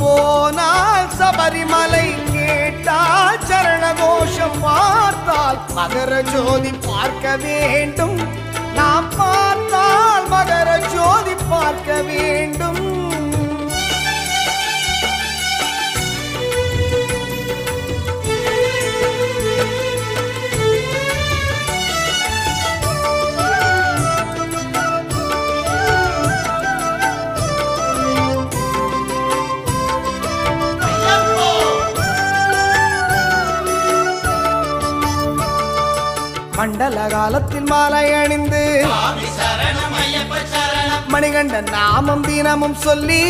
போனால் சபரிமலை கேட்டால் சரண கோஷம் பார்த்தால் மகர ஜோதி பார்க்க வேண்டும் நாம் பார்த்தால் மகர ஜோதி பார்க்க வேண்டும் மண்டல காலத்தில் மாலை அணிந்து மணிகண்டன் நாமம் தினமும் சொல்லி